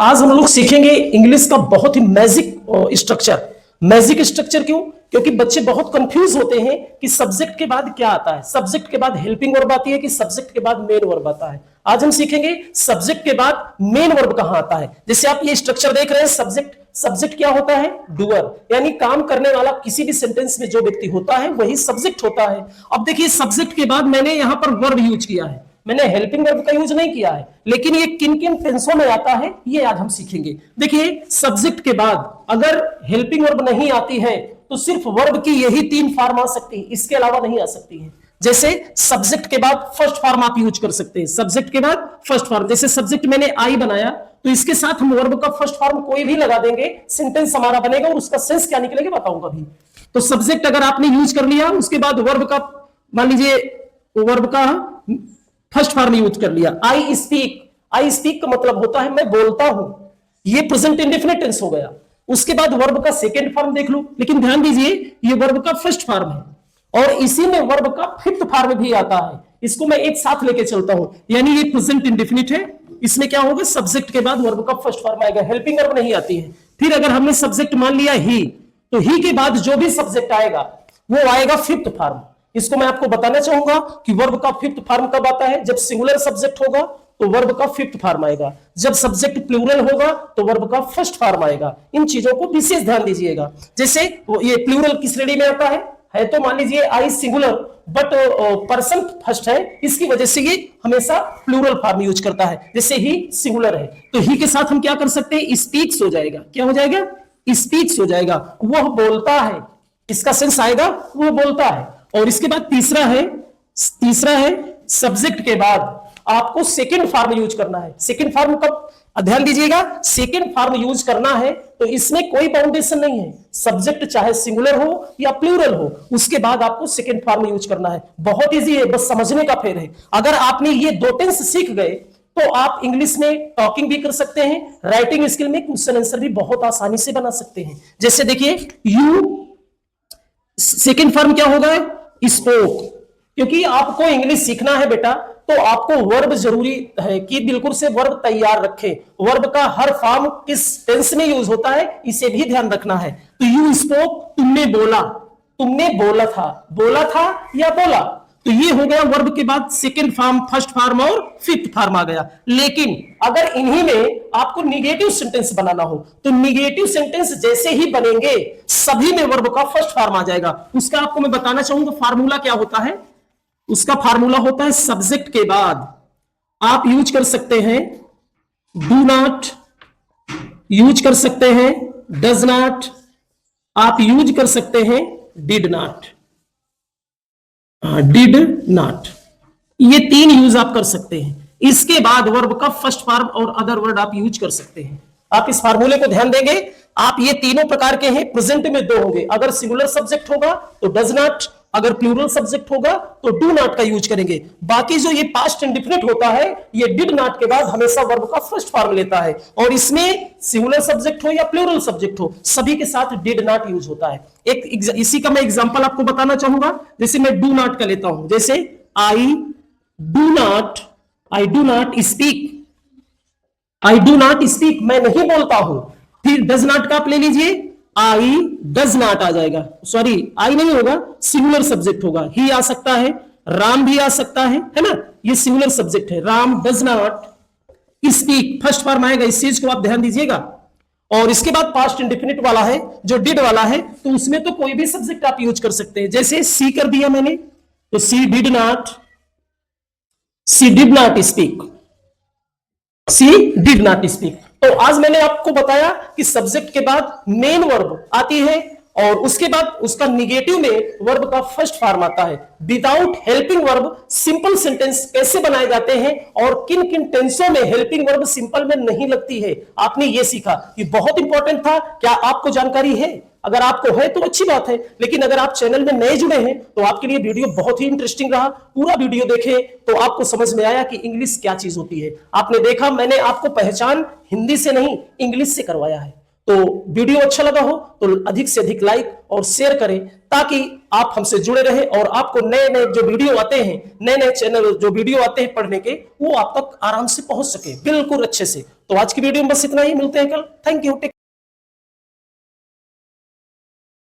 आज हम लोग सीखेंगे इंग्लिश का बहुत ही मैजिक स्ट्रक्चर क्यों? क्योंकि बच्चे बहुत कंफ्यूज होते हैं कि सब्जेक्ट के बाद क्या आता है, सब्जेक्ट के बाद हेल्पिंग वर्ब आती है कि सब्जेक्ट के बाद मेन वर्ब आता है। आज हम सीखेंगे सब्जेक्ट के बाद मेन वर्ब कहां आता है। जैसे आप ये स्ट्रक्चर देख रहे हैं, सब्जेक्ट क्या होता है? डूअर, यानी काम करने वाला। किसी भी सेंटेंस में जो व्यक्ति होता है वही सब्जेक्ट होता है। अब देखिए, सब्जेक्ट के बाद मैंने यहां पर वर्ब यूज किया है, मैंने हेल्पिंग वर्ब का यूज नहीं किया है, लेकिन ये किन किन टेंसों में आता है ये आज हम सीखेंगे। देखिए, सब्जेक्ट के बाद अगर हेल्पिंग वर्ब नहीं आती है तो सिर्फ वर्ब की यही 3 फॉर्म आ सकती है, इसके अलावा नहीं आ सकती है। जैसे सब्जेक्ट के बाद फर्स्ट फॉर्म आप यूज कर सकते हैं, सब्जेक्ट के बाद फर्स्ट फॉर्म। जैसे सब्जेक्ट मैंने आई बनाया तो इसके साथ हम वर्ब का फर्स्ट फॉर्म कोई भी लगा देंगे, सेंटेंस हमारा बनेगा और उसका सेंस क्या निकलेगा बताऊंगा भी। तो सब्जेक्ट अगर आपने यूज कर लिया, उसके बाद वर्ब का मान लीजिए वर्ब का फर्स्ट फॉर्म यूज कर लिया, आई स्पीक। आई स्पीक का मतलब होता है मैं बोलता हूं, ये प्रेजेंट इंडेफिनिट टेंस हो गया। उसके बाद वर्ब का सेकंड फॉर्म देख लो, लेकिन ध्यान दीजिए ये वर्ब का फर्स्ट फॉर्म है और इसी में वर्ब का फिफ्थ फॉर्म भी आता है। इसको मैं एक साथ लेके चलता हूं, यानी ये प्रेजेंट इंडेफिनिट है, इसमें क्या होगा? सब्जेक्ट के बाद वर्ब का फर्स्ट फॉर्म आएगा, हेल्पिंग वर्ब नहीं आती है। फिर अगर हमने सब्जेक्ट मान लिया ही, तो ही के बाद जो भी सब्जेक्ट आएगा वो आएगा फिफ्थ फॉर्म। इसको मैं आपको बताना चाहूंगा कि वर्ब का फिफ्थ फॉर्म कब आता है? जब सिंगुलर सब्जेक्ट होगा तो वर्ब का फिफ्थ फॉर्म आएगा, जब सब्जेक्ट प्लूरल होगा तो वर्ब का फर्स्ट फॉर्म आएगा। इन चीजों को विशेष ध्यान दीजिएगा। जैसे ये प्लूरल किस श्रेणी में आता है तो मान लीजिए आई सिंगुलर बट पर्सन फर्स्ट है, इसकी वजह से ये हमेशा प्लूरल फॉर्म यूज करता है। जैसे ही सिंगुलर है तो ही के साथ हम क्या कर सकते हैं? स्पीक्स हो जाएगा। क्या हो जाएगा? स्पीक्स हो जाएगा, वह बोलता है, इसका सेंस आएगा वह बोलता है। और इसके बाद तीसरा है सब्जेक्ट के बाद आपको सेकंड फॉर्म यूज करना है। सेकंड फॉर्म कब? ध्यान दीजिएगा, सेकंड फॉर्म यूज करना है तो इसमें कोई बाउंडेशन नहीं है, सब्जेक्ट चाहे सिंगुलर हो या प्लूरल हो, उसके बाद आपको सेकंड फॉर्म यूज करना है। बहुत इजी है, बस समझने का फेर है। अगर आपने ये 2 टेंस सीख गए तो आप इंग्लिश में टॉकिंग भी कर सकते हैं, राइटिंग स्किल में क्वेश्चन आंसर भी बहुत आसानी से बना सकते हैं। जैसे देखिए, यू सेकंड फॉर्म क्या होगा? स्पोक। क्योंकि आपको इंग्लिश सीखना है बेटा तो आपको वर्ब जरूरी है कि बिल्कुल से वर्ब तैयार रखें। वर्ब का हर फॉर्म किस टेंस में यूज होता है इसे भी ध्यान रखना है। तो यू स्पोक, तुमने बोला, तुमने बोला था या बोला, तो ये हो गया वर्ब के बाद सेकंड फॉर्म, फर्स्ट फॉर्म और फिफ्थ फॉर्म आ गया। लेकिन अगर इन्हीं में आपको निगेटिव सेंटेंस बनाना हो तो निगेटिव सेंटेंस जैसे ही बनेंगे सभी में वर्ब का फर्स्ट फॉर्म आ जाएगा। उसका आपको मैं बताना चाहूंगा फार्मूला क्या होता है। उसका फार्मूला होता है सब्जेक्ट के बाद आप यूज कर सकते हैं डू नॉट, यूज कर सकते हैं डज नॉट, आप यूज कर सकते हैं डिड नॉट। डिड नॉट, ये 3 यूज आप कर सकते हैं। इसके बाद वर्ब का फर्स्ट फॉर्म और अदर वर्ड आप यूज कर सकते हैं। आप इस फार्मूले को ध्यान देंगे। आप ये तीनों प्रकार के हैं, प्रेजेंट में 2 होंगे, अगर सिंगुलर सब्जेक्ट होगा तो डज नॉट, अगर प्लूरल सब्जेक्ट होगा तो डू नॉट का यूज करेंगे। बाकी जो ये पास्ट इंडेफिनिट होता है ये डिड नॉट के बाद हमेशा वर्ब का फर्स्ट फॉर्म लेता है, और इसमें सिंगुलर सब्जेक्ट हो या प्लूरल सब्जेक्ट हो सभी के साथ डिड नॉट यूज होता है। इसी का मैं एग्जांपल आपको बताना चाहूंगा। जैसे मैं डू नॉट का लेता हूं, जैसे I do not speak, I do not speak, मैं नहीं बोलता हूं। फिर डज नॉट का आप ले लीजिए, आई डज नॉट आ जाएगा, सॉरी आई नहीं होगा, सिंगुलर सब्जेक्ट होगा, ही आ सकता है, राम भी आ सकता है ना, ये सिंगुलर सब्जेक्ट है। Ram does not speak, first form आएगा, इस चीज को आप ध्यान दीजिएगा। और इसके बाद पास्ट इंडेफिनिट वाला है जो डिड वाला है, तो उसमें तो कोई भी सब्जेक्ट आप यूज कर सकते हैं। जैसे सी कर दिया मैंने तो she did not speak, she did not speak. तो आज मैंने आपको बताया कि सब्जेक्ट के बाद मेन वर्ब आती है और उसके बाद उसका निगेटिव में वर्ब का फर्स्ट फॉर्म आता है। Without helping verb simple sentence कैसे बनाए जाते हैं और किन किन टेंसों में हेल्पिंग वर्ब सिंपल में नहीं लगती है, आपने ये सीखा। ये बहुत इंपॉर्टेंट था। क्या आपको जानकारी है? अगर आपको है तो अच्छी बात है, लेकिन अगर आप चैनल में नए जुड़े हैं तो आपके लिए वीडियो बहुत ही इंटरेस्टिंग रहा। पूरा वीडियो देखें तो आपको समझ में आया कि इंग्लिश क्या चीज होती है। आपने देखा मैंने आपको पहचान हिंदी से नहीं इंग्लिश से करवाया है। तो वीडियो अच्छा लगा हो तो अधिक से अधिक लाइक और शेयर करें, ताकि आप हमसे जुड़े रहें और आपको नए नए जो वीडियो आते हैं, नए नए चैनल जो वीडियो आते हैं पढ़ने के, वो आप तक आराम से पहुंच सके बिल्कुल अच्छे से। तो आज की वीडियो में बस इतना ही, मिलते हैं कल। Thank you.